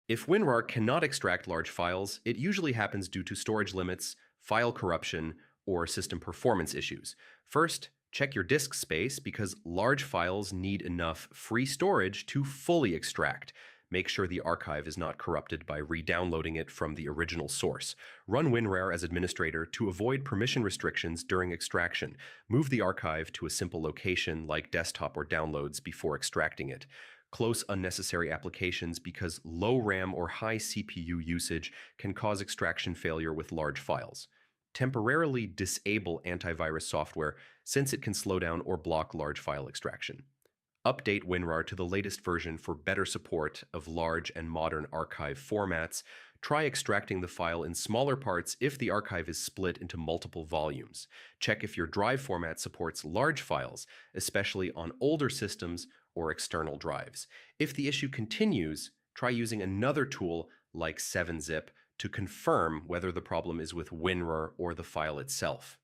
If WinRAR cannot extract large files, it usually happens due to storage limits, file corruption, or system performance issues. First, check your disk space because large files need enough free storage to fully extract. Make sure the archive is not corrupted by re-downloading it from the original source. Run WinRAR as administrator to avoid permission restrictions during extraction. Move the archive to a simple location like desktop or downloads before extracting it. Close unnecessary applications because low RAM or high CPU usage can cause extraction failure with large files. Temporarily disable antivirus software since it can slow down or block large file extraction. Update WinRAR to the latest version for better support of large and modern archive formats. Try extracting the file in smaller parts if the archive is split into multiple volumes. Check if your drive format supports large files, especially on older systems or external drives. If the issue continues, try using another tool like 7-zip to confirm whether the problem is with WinRAR or the file itself.